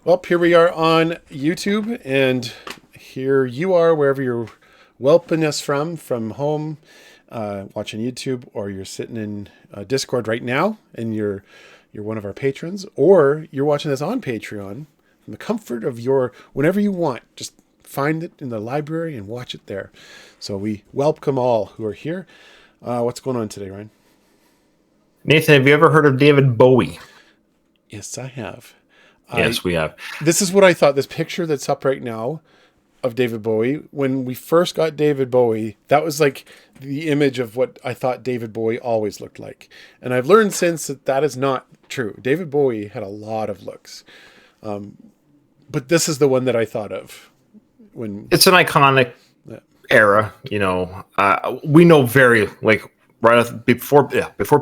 Well, here we are on YouTube, and here you are wherever you're whelping us from home, watching YouTube, or you're sitting in Discord right now, and you're one of our patrons, or you're watching this on Patreon from the comfort of your whenever you want. Just find it in the library and watch it there. So we welcome all who are here. What's going on today, Ryan? Nathan, have you ever heard of David Bowie? Yes, I have. Yes, we have. This is what I thought. This picture that's up right now of David Bowie, when we first got David Bowie, that was like the image of what I thought David Bowie always looked like. And I've learned since that is not true. David Bowie had a lot of looks. But this is the one that I thought of. It's an iconic era, you know. We know before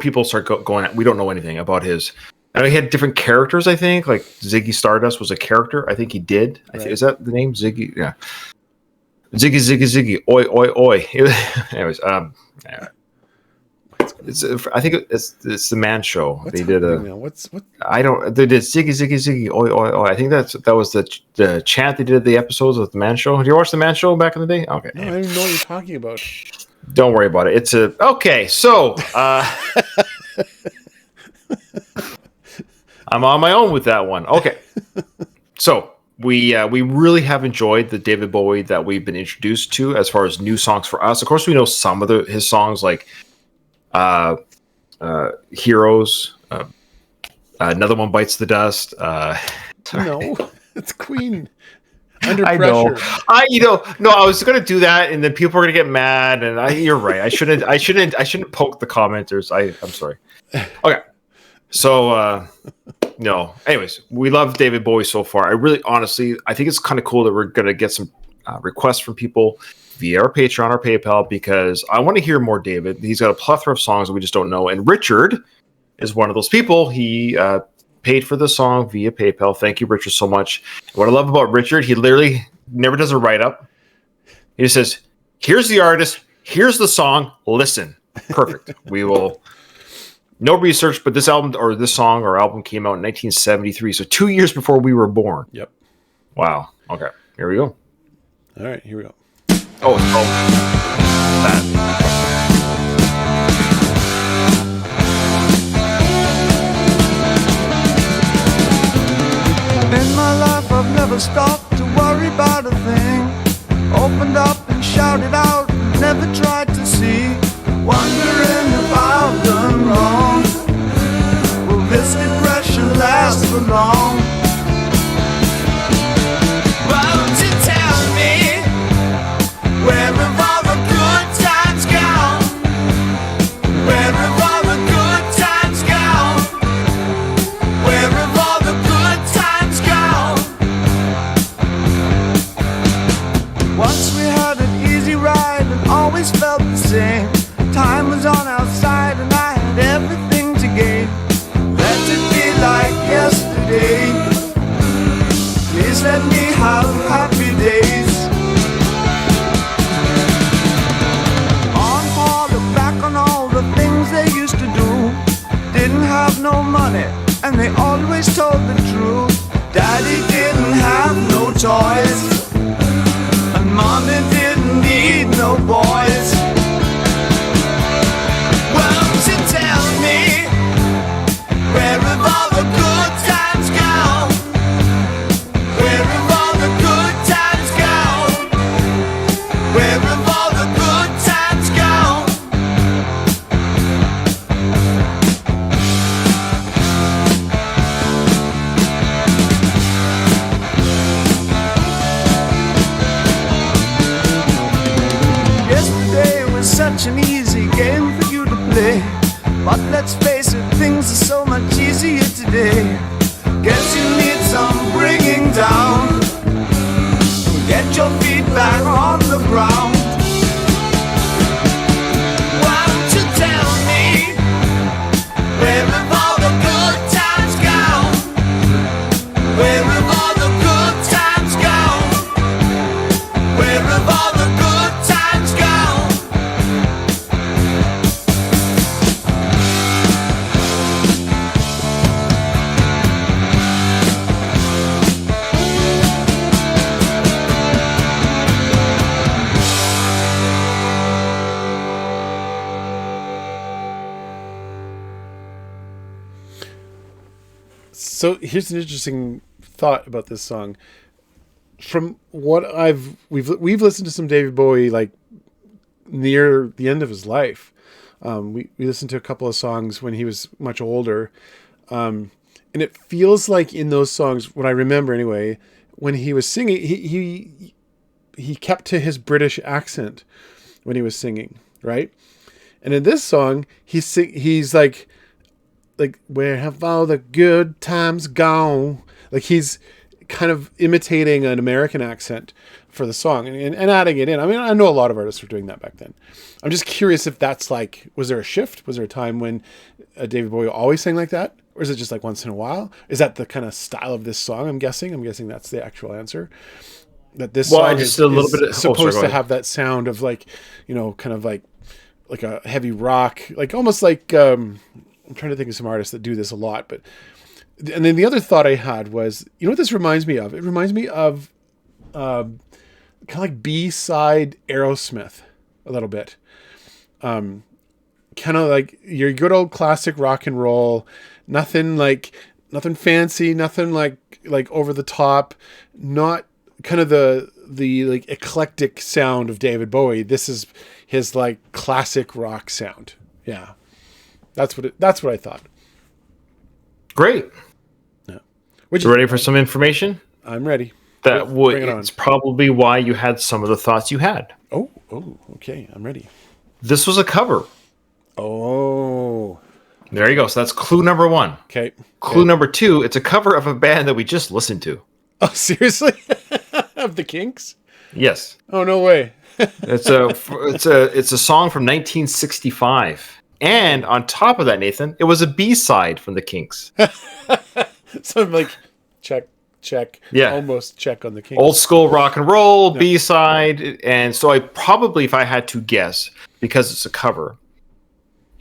people start going, we don't know anything about his. I know he had different characters, I think. Like Ziggy Stardust was a character. I think he did. Right. Is that the name? Ziggy? Yeah. Ziggy. Oi, oi, oi. Anyways, yeah. I think it's the Man Show. What's they did what? They did Ziggy. Oi, oi, oi. I think that was the chant they did at the episodes of the Man Show. Did you watch the Man Show back in the day? Okay. No, I don't even know what you're talking about. Don't worry about it. Okay. So. I'm on my own with that one. Okay. So we really have enjoyed the David Bowie that we've been introduced to as far as new songs for us. Of course, we know some of his songs like Heroes, Another One Bites the Dust. No, it's Queen. Under I pressure. know. I was going to do that, and then people are going to get mad. And you're right. I shouldn't poke the commenters. I'm sorry. Okay. So, no. Anyways, we love David Bowie so far. I think it's kind of cool that we're going to get some requests from people via our Patreon or PayPal, because I want to hear more David. He's got a plethora of songs that we just don't know. And Richard is one of those people. He paid for the song via PayPal. Thank you, Richard, so much. What I love about Richard, he literally never does a write-up. He just says, here's the artist, here's the song, listen. Perfect. We will... No research, but this album or this song or album came out in 1973, so 2 years before we were born. Yep. Wow. Okay. Here we go. All right. Here we go. Oh, it's called that. In my life, I've never stopped to worry about a thing. Opened up and shouted out, never tried to see. Wondering if I've done wrong. Will this depression last for long? Won't you tell me, where have all the good times gone? Where have all the good times gone? Where have all the good times gone? Once we had an easy ride and always felt the same. Time was on our side and I had everything to gain. Let it be like yesterday. Please let me have happy days. On Paul, look back on all the things they used to do. Didn't have no money and they always told the truth. Daddy didn't have no toys and mommy didn't need no boys. Tell me, where have all the good times gone? Where have all the good times gone? Where have all the good times gone? Yesterday was such an easy game for you to play. But let's face it, things are so much easier today. Guess you need some bringing down. Get your feet back on the ground. Why don't you tell me, where have all the good times gone? Where have all the good times gone? Where have all the good times gone? So here's an interesting thought about this song. From what we've listened to some David Bowie like near the end of his life. We listened to a couple of songs when he was much older. And it feels like in those songs, what I remember anyway, when he was singing, he kept to his British accent when he was singing, right? And in this song, he's like, where have all the good times gone? Like he's kind of imitating an American accent for the song and adding it in. I mean, I know a lot of artists were doing that back then. I'm just curious if that's like, was there a shift? Was there a time when David Bowie always sang like that? Or is it just like once in a while? Is that the kind of style of this song? I'm guessing that's the actual answer. That this song is supposed to have that sound of like, kind of like a heavy rock, like almost like, I'm trying to think of some artists that do this a lot, and then the other thought I had was, what this reminds me of? It reminds me of kind of like B-side Aerosmith a little bit. Kind of like your good old classic rock and roll, nothing fancy, nothing like over the top, not kind of the like eclectic sound of David Bowie. This is his like classic rock sound. Yeah. That's what I thought. Great. Yeah. You ready for some information? I'm ready. It's probably why you had some of the thoughts you had. Oh, okay. I'm ready. This was a cover. Oh. There you go. So that's clue number 1. Okay. Clue number 2, it's a cover of a band that we just listened to. Oh, seriously? Of the Kinks? Yes. Oh, no way. It's a song from 1965. And on top of that, Nathan, it was a B-side from the Kinks. So I'm like, check. Yeah. Almost check on the Kinks. Old school rock and roll, B-side. And so I probably, if I had to guess, because it's a cover,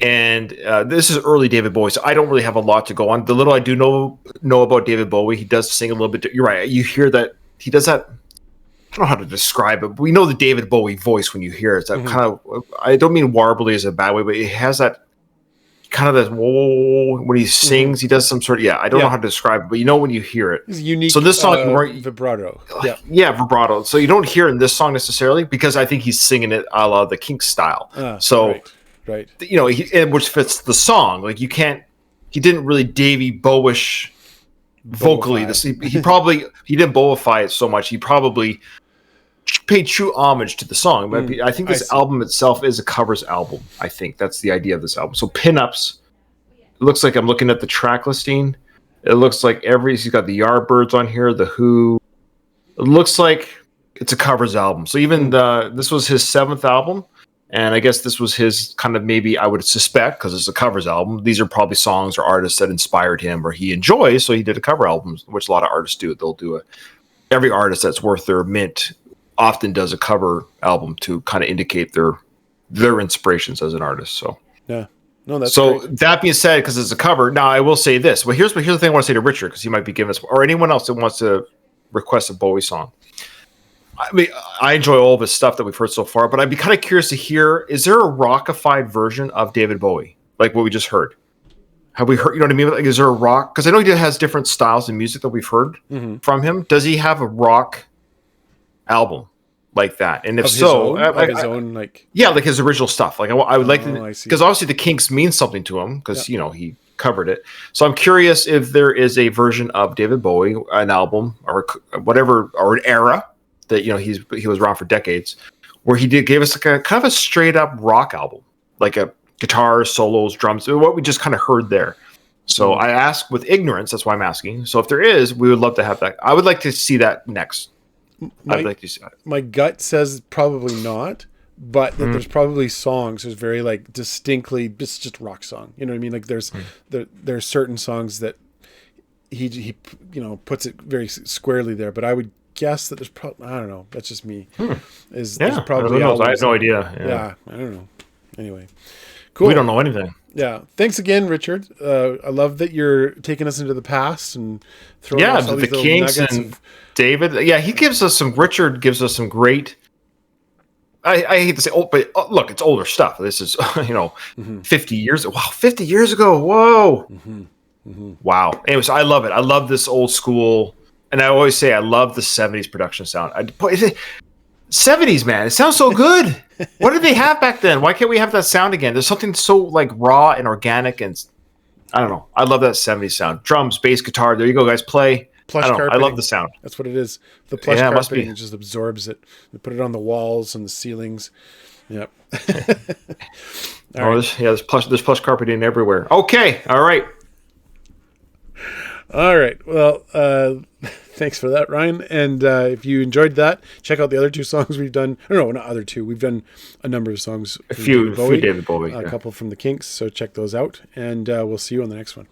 and this is early David Bowie, so I don't really have a lot to go on. The little I do know about David Bowie, he does sing a little bit. You're right. You hear that he does that. I don't know how to describe it, but we know the David Bowie voice when you hear it. It's that kind of, I don't mean warbly as a bad way, but it has that kind of that whoa when he sings. He does some sort of, I don't know how to describe it, but when you hear it. It's unique. So this song, vibrato. Yeah, vibrato. So you don't hear it in this song necessarily because I think he's singing it a la the Kinks style. Right. Which fits the song. Like he didn't really Davey Bowish vocally. He didn't Bowify it so much. He probably paid true homage to the song. But I think this album itself is a covers album. I think that's the idea of this album. So Pinups. It looks like I'm looking at the track listing. It looks like he's got the Yardbirds on here, the Who. It looks like it's a covers album. So even this was his 7th album. And I guess this was his kind of, maybe I would suspect, because it's a covers album, these are probably songs or artists that inspired him or he enjoys, so he did a cover album, which a lot of artists do. They'll do every artist that's worth their mint often does a cover album to kind of indicate their inspirations as an artist. So yeah. No, that's so great. That being said, because it's a cover, now I will say this. Well, here's the thing I want to say to Richard, because he might be giving us, or anyone else that wants to request a Bowie song. I mean, I enjoy all of his stuff that we've heard so far, but I'd be kind of curious to hear, is there a rockified version of David Bowie? Like what we just heard? Have we heard, you know what I mean? Like, is there a rock? Because I know he has different styles in music that we've heard from him. Does he have a rock album like that? And if so, like his original stuff. Like I would like to, because obviously the Kinks means something to him because, he covered it. So I'm curious if there is a version of David Bowie, an album or whatever, or an era that he was around for decades, where he gave us like a kind of a straight up rock album, like a guitar solos, drums, what we just kind of heard there. So I ask with ignorance. That's why I'm asking. So if there is, we would love to have that. I would like to see that next. I'd like to see that. My gut says probably not, but that there's probably songs. There's very like distinctly, it's just a rock song. You know what I mean? Like there's certain songs that he puts it very squarely there. But I would guess that there's probably, I don't know. That's just me. There's probably I have no idea. Yeah, I don't know. Anyway, cool. We don't know anything. Yeah. Thanks again, Richard. I love that you're taking us into the past and throwing us all the these Kinks and David. Yeah, Richard gives us some great. I hate to say, but look, it's older stuff. This is 50 years. Wow, 50 years ago. Whoa. Wow. Anyways, I love it. I love this old school, and I always say I love the 70s production sound. 70s, man. It sounds so good. What did they have back then? Why can't we have that sound again? There's something so like raw and organic, and I don't know. I love that 70s sound. Drums, bass, guitar. There you go, guys. Play. Plush I don't know. I carpeting. love the sound. That's what it is. The plush Yeah, it must carpeting be. just absorbs it. They put it on the walls and the ceilings. Yep. There's plush carpeting everywhere. Okay. All right. All right. Well, thanks for that, Ryan. And if you enjoyed that, check out the other two songs we've done. No, not other two. We've done a number of songs. A few David Bowie. A couple from the Kinks. So check those out. And we'll see you on the next one.